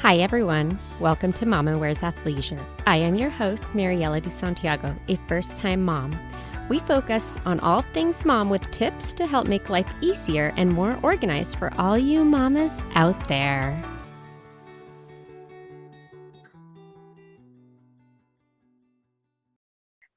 Hi, everyone. Welcome to Mama Wears Athleisure. I am your host, Mariela de Santiago, a first-time mom. We focus on all things mom with tips to help make life easier and more organized for all you mamas out there.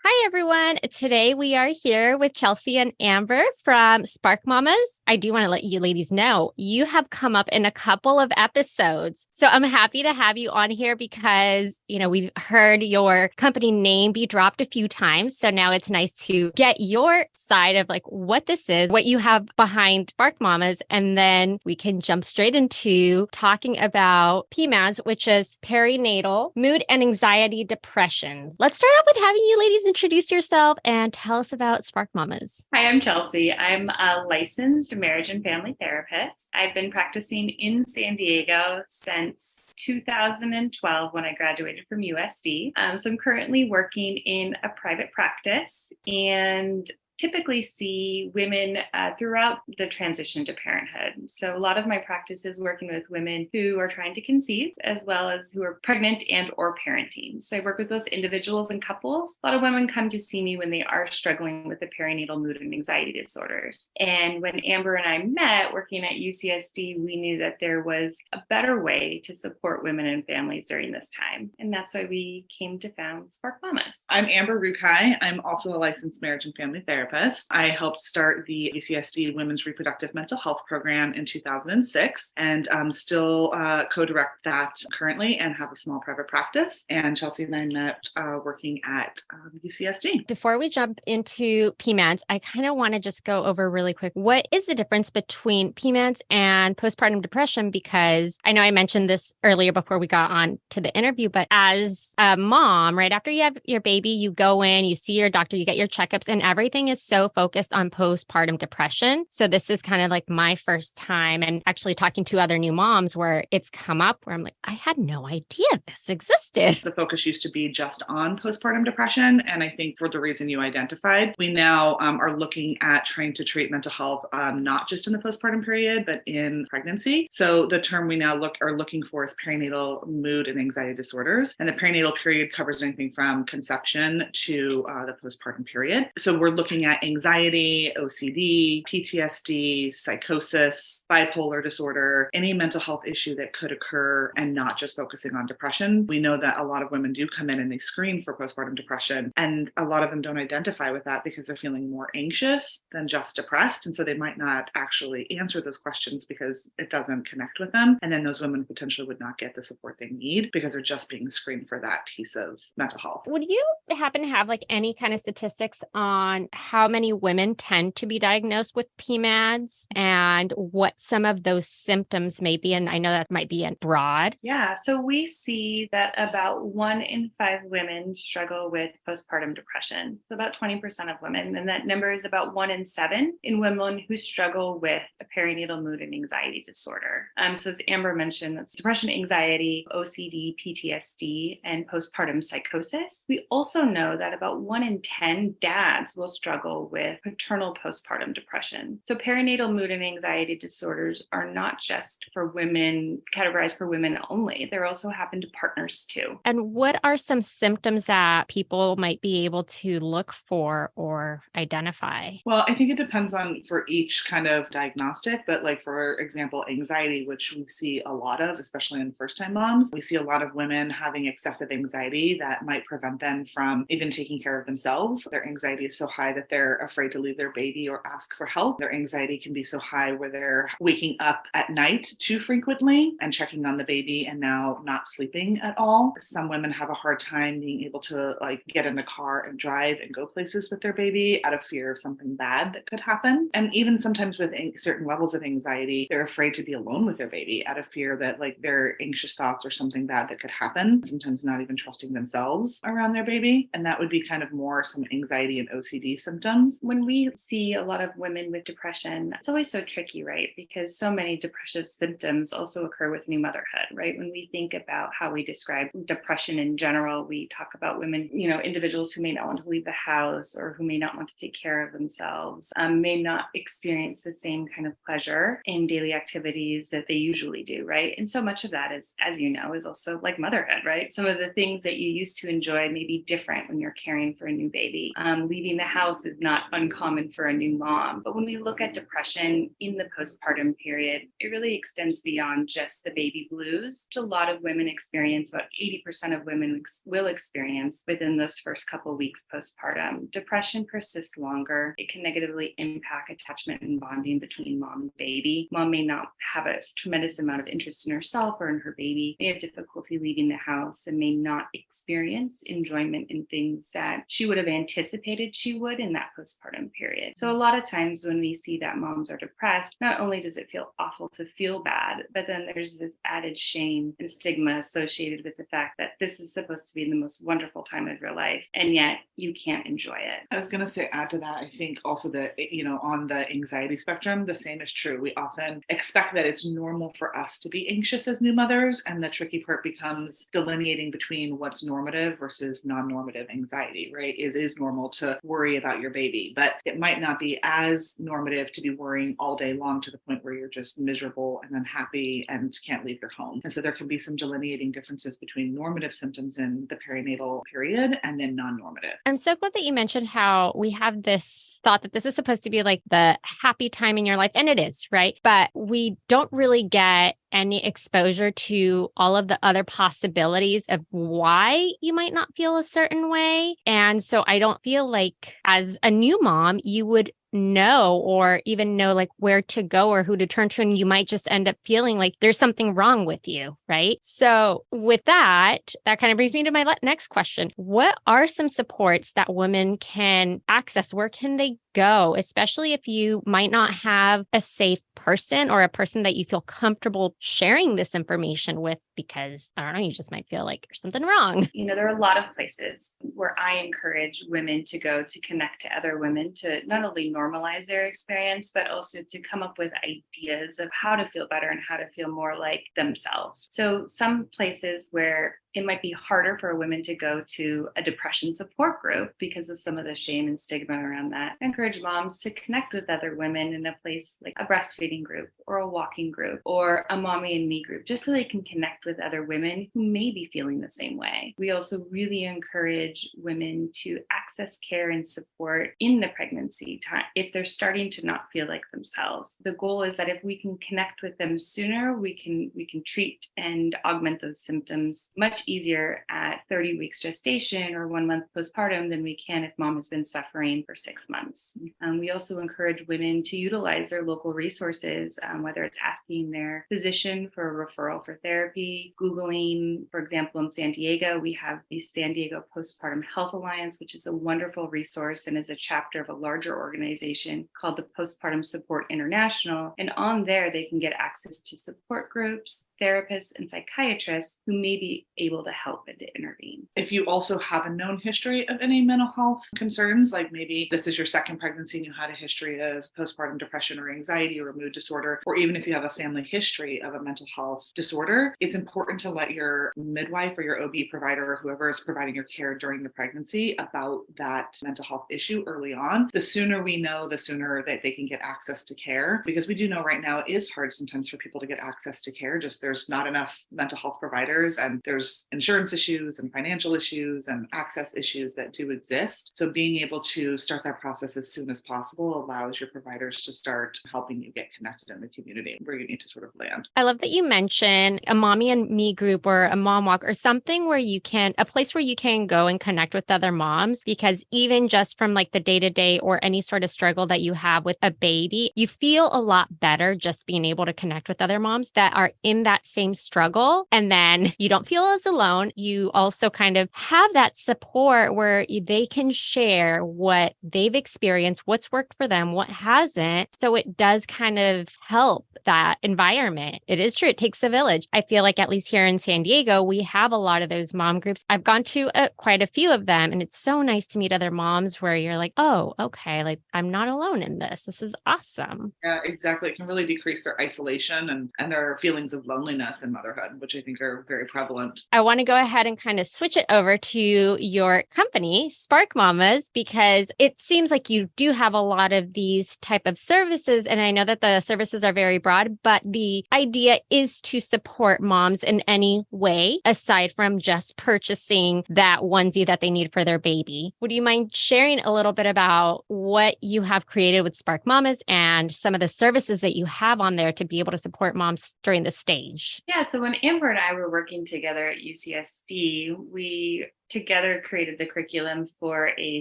Hi, everyone. Today we are here with Chelsea and Amber from Spark Mamas. I do want to let you ladies know you have come up in a couple of episodes. So I'm happy to have you on here because, we've heard your company name be dropped a few times. So now it's nice to get your side of like what this is, what you have behind Spark Mamas. And then we can jump straight into talking about PMADS, which is perinatal mood and anxiety depression. Let's start off with having you ladies introduce yourself and tell us about Spark Mamas. Hi, I'm Chelsea. I'm a licensed marriage and family therapist. I've been practicing in San Diego since 2012 when I graduated from USD. So I'm currently working in a private practice and typically see women throughout the transition to parenthood. So a lot of my practice is working with women who are trying to conceive as well as who are pregnant and or parenting. So I work with both individuals and couples. A lot of women come to see me when they are struggling with the perinatal mood and anxiety disorders. And when Amber and I met working at UCSD, we knew that there was a better way to support women and families during this time. And that's why we came to found Spark Mamas. I'm Amber Rukai. I'm also a licensed marriage and family therapist. I helped start the UCSD Women's Reproductive Mental Health Program in 2006 and still co-direct that currently and have a small private practice. And Chelsea and I met working at UCSD. Before we jump into PMADS, I kind of want to just go over really quick. What is the difference between PMADS and postpartum depression? Because I know I mentioned this earlier before we got on to the interview, but as a mom, right after you have your baby, you go in, you see your doctor, you get your checkups, and everything is so focused on postpartum depression. So this is kind of like my first time and actually talking to other new moms where it's come up where I'm like, I had no idea this existed. The focus used to be just on postpartum depression. And I think for the reason you identified, we now are looking at trying to treat mental health, not just in the postpartum period, but in pregnancy. So the term we now are looking for is perinatal mood and anxiety disorders. And the perinatal period covers anything from conception to the postpartum period. So we're looking at anxiety, OCD, PTSD, psychosis, bipolar disorder, any mental health issue that could occur and not just focusing on depression. We know that a lot of women do come in and they screen for postpartum depression, and a lot of them don't identify with that because they're feeling more anxious than just depressed. And so they might not actually answer those questions because it doesn't connect with them. And then those women potentially would not get the support they need because they're just being screened for that piece of mental health. Would you happen to have like any kind of statistics on how many women tend to be diagnosed with PMADS and what some of those symptoms may be? And I know that might be broad. Yeah, so we see that about 1 in 5 women struggle with postpartum depression. So about 20% of women, and that number is about 1 in 7 in women who struggle with a perinatal mood and anxiety disorder. So as Amber mentioned, that's depression, anxiety, OCD, PTSD, and postpartum psychosis. We also know that about 1 in 10 dads will struggle with paternal postpartum depression. So perinatal mood and anxiety disorders are not just for women, categorized for women only. They also happen to partners too. And what are some symptoms that people might be able to look for or identify? Well, I think it depends on for each kind of diagnostic, but like for example, anxiety, which we see a lot of, especially in first-time moms, we see a lot of women having excessive anxiety that might prevent them from even taking care of themselves. Their anxiety is so high that they're afraid to leave their baby or ask for help. Their anxiety can be so high where they're waking up at night too frequently and checking on the baby and now not sleeping at all. Some women have a hard time being able to like get in the car and drive and go places with their baby out of fear of something bad that could happen. And even sometimes with certain levels of anxiety, they're afraid to be alone with their baby out of fear that like their anxious thoughts or something bad that could happen, sometimes not even trusting themselves around their baby. And that would be kind of more some anxiety and OCD symptoms symptoms? When we see a lot of women with depression, it's always so tricky, right? Because so many depressive symptoms also occur with new motherhood, right? When we think about how we describe depression in general, we talk about women, individuals who may not want to leave the house or who may not want to take care of themselves, may not experience the same kind of pleasure in daily activities that they usually do, right? And so much of that is, as you know, is also like motherhood, right? Some of the things that you used to enjoy may be different when you're caring for a new baby. Leaving the house is not uncommon for a new mom. But when we look at depression in the postpartum period, it really extends beyond just the baby blues, which a lot of women experience. About 80% of women will experience within those first couple of weeks postpartum. Depression persists longer. It can negatively impact attachment and bonding between mom and baby. Mom may not have a tremendous amount of interest in herself or in her baby, may have difficulty leaving the house, and may not experience enjoyment in things that she would have anticipated she would in that postpartum period. So a lot of times when we see that moms are depressed, not only does it feel awful to feel bad, but then there's this added shame and stigma associated with the fact that this is supposed to be the most wonderful time of your life, and yet you can't enjoy it. I was going to say, add to that, I think also that, on the anxiety spectrum, the same is true. We often expect that it's normal for us to be anxious as new mothers, and the tricky part becomes delineating between what's normative versus non-normative anxiety, right? It is normal to worry about your baby, but it might not be as normative to be worrying all day long to the point where you're just miserable and unhappy and can't leave your home. And so there can be some delineating differences between normative symptoms in the perinatal period and then non-normative. I'm so glad that you mentioned how we have this thought that this is supposed to be like the happy time in your life. And it is, right? But we don't really get any exposure to all of the other possibilities of why you might not feel a certain way. And so I don't feel like as a new mom, you would know or even know like where to go or who to turn to, and you might just end up feeling like there's something wrong with you, right? So with that kind of brings me to my next question. What are some supports that women can access? Where can they go, especially if you might not have a safe person or a person that you feel comfortable sharing this information with, because I don't know, you just might feel like there's something wrong. There are a lot of places where I encourage women to go to connect to other women, to not only normalize their experience, but also to come up with ideas of how to feel better and how to feel more like themselves. So some places where it might be harder for women to go to a depression support group because of some of the shame and stigma around that. I encourage moms to connect with other women in a place like a breastfeeding group or a walking group or a mommy and me group, just so they can connect with other women who may be feeling the same way. We also really encourage women to access care and support in the pregnancy time if they're starting to not feel like themselves. The goal is that if we can connect with them sooner, we can treat and augment those symptoms much easier at 30 weeks gestation or 1 month postpartum than we can if mom has been suffering for 6 months. We also encourage women to utilize their local resources, whether it's asking their physician for a referral for therapy, Googling. For example, in San Diego, we have the San Diego Postpartum Health Alliance, which is a wonderful resource and is a chapter of a larger organization called the Postpartum Support International. And on there, they can get access to support groups, therapists, and psychiatrists who may be able to help and to intervene. If you also have a known history of any mental health concerns, like maybe this is your second pregnancy and you had a history of postpartum depression or anxiety or a mood disorder, or even if you have a family history of a mental health disorder, it's important to let your midwife or your OB provider or whoever is providing your care during the pregnancy about that mental health issue early on. The sooner we know, the sooner that they can get access to care, because we do know right now it is hard sometimes for people to get access to care. Just there's not enough mental health providers, and there's insurance issues and financial issues and access issues that do exist. So being able to start that process as soon as possible allows your providers to start helping you get connected in the community where you need to sort of land. I love that you mentioned a mommy and me group or a mom walk or something where a place where you can go and connect with other moms, because even just from like the day-to-day or any sort of struggle that you have with a baby, you feel a lot better just being able to connect with other moms that are in that same struggle. And then you don't feel as alone, you also kind of have that support where they can share what they've experienced, what's worked for them, what hasn't. So it does kind of help that environment. It is true. It takes a village. I feel like at least here in San Diego, we have a lot of those mom groups. I've gone to quite a few of them, and it's so nice to meet other moms where you're like, oh, okay, like I'm not alone in this. This is awesome. Yeah, exactly. It can really decrease their isolation and their feelings of loneliness in motherhood, which I think are very prevalent. I want to go ahead and kind of switch it over to your company, Spark Mamas, because it seems like you do have a lot of these type of services. And I know that the services are very broad, but the idea is to support moms in any way aside from just purchasing that onesie that they need for their baby. Would you mind sharing a little bit about what you have created with Spark Mamas and some of the services that you have on there to be able to support moms during the stage? Yeah, so when Amber and I were working together at UCSD, we together created the curriculum for a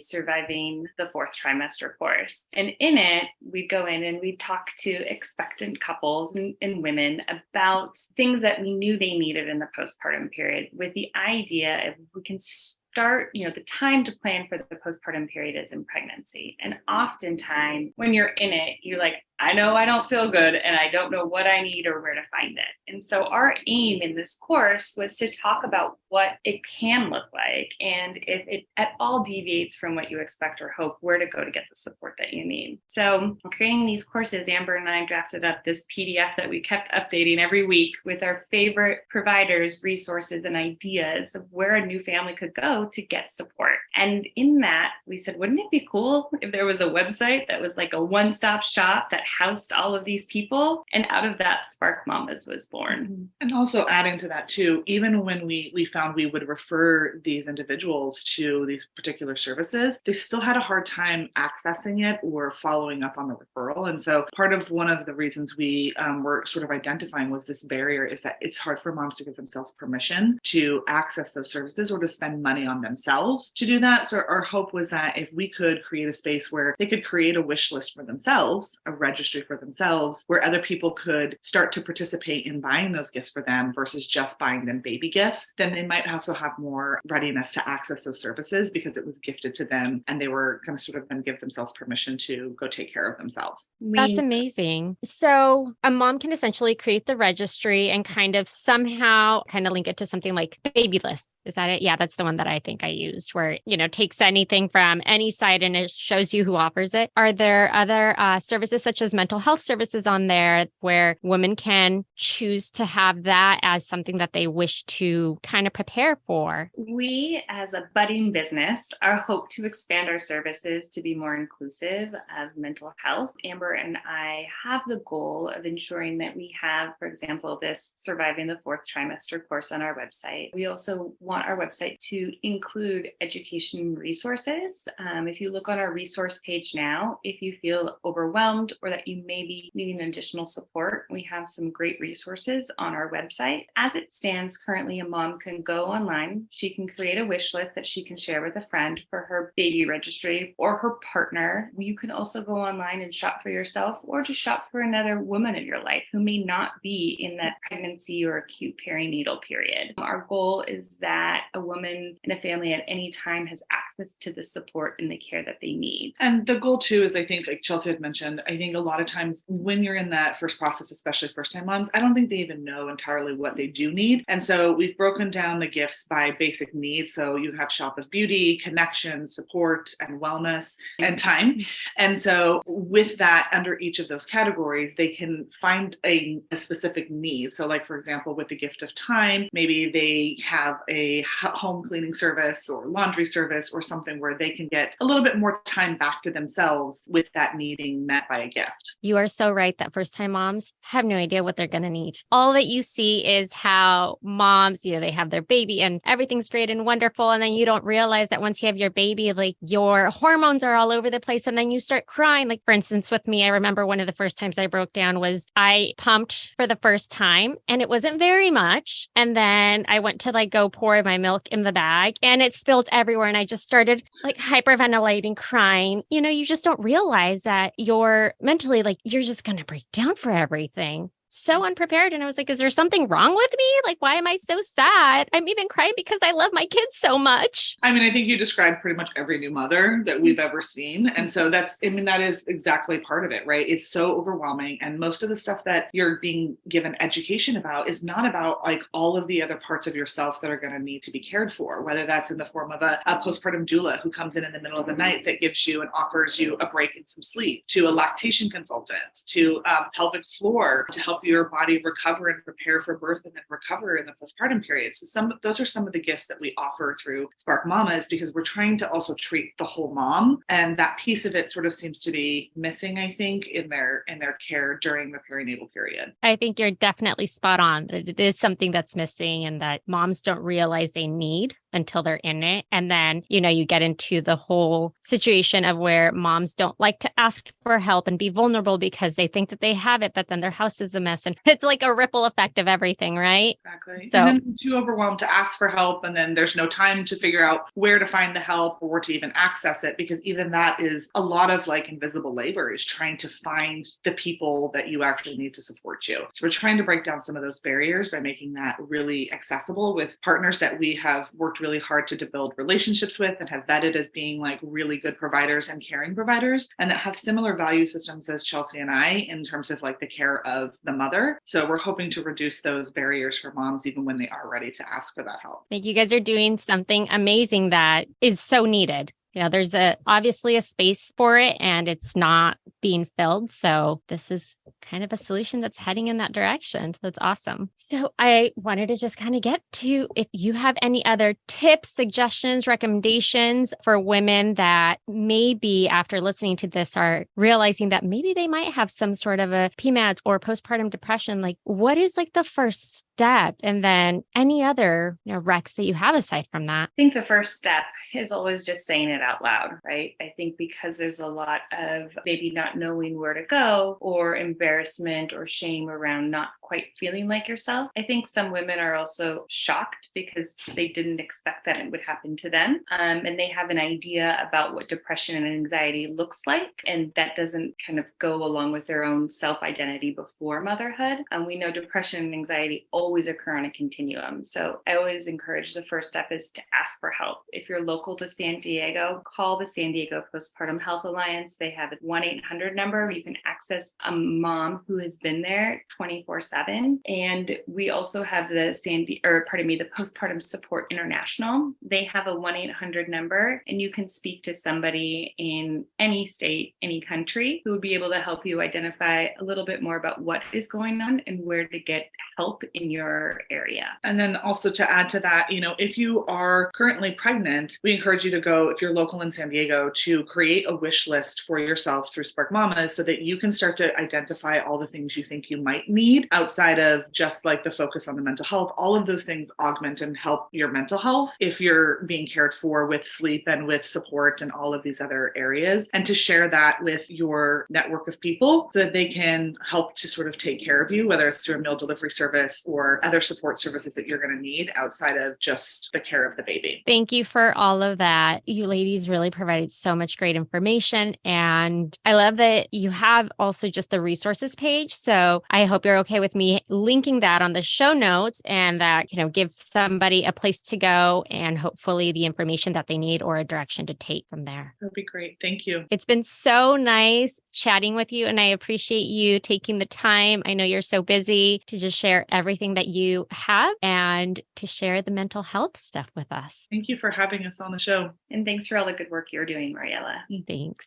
surviving the fourth trimester course. And in it, we'd go in and we'd talk to expectant couples and women about things that we knew they needed in the postpartum period, with the idea of we can start, the time to plan for the postpartum period is in pregnancy. And oftentimes when you're in it, you're like, I know I don't feel good and I don't know what I need or where to find it. And so our aim in this course was to talk about what it can look like. And if it at all deviates from what you expect or hope, where to go to get the support that you need. So creating these courses, Amber and I drafted up this PDF that we kept updating every week with our favorite providers, resources, and ideas of where a new family could go to get support. And in that, we said, wouldn't it be cool if there was a website that was like a one-stop shop that housed all of these people? And out of that, Spark Mamas was born. And also adding to that too, even when we found we would refer these individuals to these particular services, they still had a hard time accessing it or following up on the referral. And so part of one of the reasons we were sort of identifying was this barrier is that it's hard for moms to give themselves permission to access those services or to spend money on themselves to do that. So our hope was that if we could create a space where they could create a wish list for themselves, a registry for themselves, where other people could start to participate in buying those gifts for them versus just buying them baby gifts, then they might also have more readiness to access those services because it was gifted to them and they were going to sort of then give themselves permission to go take care of themselves. That's amazing. So a mom can essentially create the registry and kind of somehow kind of link it to something like Baby List. Is that it? Yeah, that's the one that I think I used where, takes anything from any site and it shows you who offers it. Are there other services such as mental health services on there where women can choose to have that as something that they wish to kind of prepare for? We, as a budding business, are hope to expand our services to be more inclusive of mental health. Amber and I have the goal of ensuring that we have, for example, this Surviving the Fourth Trimester course on our website. We also want our website to include education resources. If you look on our resource page now, if you feel overwhelmed or that you may be needing additional support, we have some great resources on our website. As it stands currently, a mom can go online. She can create a wish list that she can share with a friend for her baby registry or her partner. You can also go online and shop for yourself or to shop for another woman in your life who may not be in that pregnancy or acute perinatal period. Our goal is that a woman and a family at any time has access to the support and the care that they need. And the goal too is, I think, like Chelsea had mentioned, I think a lot of times when you're in that first process, especially first-time moms, I don't think they even know entirely what they do need. And so we've broken down the gifts by basic needs. So you have shop of beauty, connection, support, and wellness, and time. And so with that, under each of those categories, they can find a specific need. So like, for example, with the gift of time, maybe they have a home cleaning service or laundry service or something where they can get a little bit more time back to themselves with that needing met by a gift. You are so right that first-time moms have no idea what they're going to need. All that you see is how moms, they have their baby and everything's great and wonderful. And then you don't realize that once you have your baby, like your hormones are all over the place. And then you start crying. Like, for instance, with me, I remember one of the first times I broke down was I pumped for the first time and it wasn't very much. And then I went to go pour my milk in the bag and it spilled everywhere. And I just started hyperventilating, crying. You just don't realize that you're mentally you're just going to break down for everything. so unprepared. And I was like, is there something wrong with me? Like, why am I so sad? I'm even crying because I love my kids so much. I mean, I think you described pretty much every new mother that we've ever seen. And so that is exactly part of it, right? It's so overwhelming. And most of the stuff that you're being given education about is not about like all of the other parts of yourself that are going to need to be cared for, whether that's in the form of a postpartum doula who comes in the middle of the night that gives you and offers you a break and some sleep, to a lactation consultant, to pelvic floor to help your body recover and prepare for birth and then recover in the postpartum period. So those are some of the gifts that we offer through Spark Mamas, because we're trying to also treat the whole mom. And that piece of it sort of seems to be missing, I think, in their care during the perinatal period. I think you're definitely spot on. It is something that's missing and that moms don't realize they need until they're in it. And then, you get into the whole situation of where moms don't like to ask for help and be vulnerable because they think that they have it, but then their house is a mess. And it's like a ripple effect of everything, right? Exactly. So, and then too overwhelmed to ask for help. And then there's no time to figure out where to find the help or to even access it, because even that is a lot of like invisible labor, is trying to find the people that you actually need to support you. So we're trying to break down some of those barriers by making that really accessible with partners that we have worked really hard to build relationships with and have vetted as being like really good providers and caring providers, and that have similar value systems as Chelsea and I in terms of like the care of the mother. So we're hoping to reduce those barriers for moms even when they are ready to ask for that help. I think you guys are doing something amazing that is so needed. There's obviously a space for it and it's not being filled. So this is kind of a solution that's heading in that direction. So that's awesome. So I wanted to just kind of get to if you have any other tips, suggestions, recommendations for women that maybe after listening to this are realizing that maybe they might have some sort of a PMADS or postpartum depression. Like, what is like the first step? And then any other recs that you have aside from that? I think the first step is always just saying it out loud, right? I think because there's a lot of maybe not knowing where to go or embarrassment or shame around not quite feeling like yourself. I think some women are also shocked because they didn't expect that it would happen to them. And they have an idea about what depression and anxiety looks like. And that doesn't kind of go along with their own self-identity before motherhood. And we know depression and anxiety always occur on a continuum. So I always encourage the first step is to ask for help. If you're local to San Diego, call the San Diego Postpartum Health Alliance. They have a 1-800 number where you can access a mom who has been there 24/7. And we also have the the Postpartum Support International. They have a 1-800 number, and you can speak to somebody in any state, any country, who would be able to help you identify a little bit more about what is going on and where to get help in your area. And then also to add to that, if you are currently pregnant, we encourage you to go, if you're local in San Diego, to create a wish list for yourself through Spark Mamas so that you can start to identify all the things you think you might need outside of just like the focus on the mental health. All of those things augment and help your mental health if you're being cared for with sleep and with support and all of these other areas, and to share that with your network of people so that they can help to sort of take care of you, whether it's through a meal delivery service or other support services that you're going to need outside of just the care of the baby. Thank you for all of that. You ladies really provided so much great information. And I love that you have also just the resources page. So I hope you're okay with me linking that on the show notes, and that, give somebody a place to go and hopefully the information that they need or a direction to take from there. That'd be great. Thank you. It's been so nice chatting with you, and I appreciate you taking the time. I know you're so busy to just share everything that you have and to share the mental health stuff with us. Thank you for having us on the show. And thanks for all the good work you're doing, Mariella. Thanks.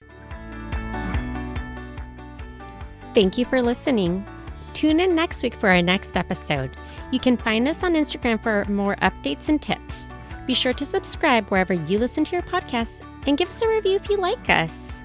Thank you for listening. Tune in next week for our next episode. You can find us on Instagram for more updates and tips. Be sure to subscribe wherever you listen to your podcasts and give us a review if you like us.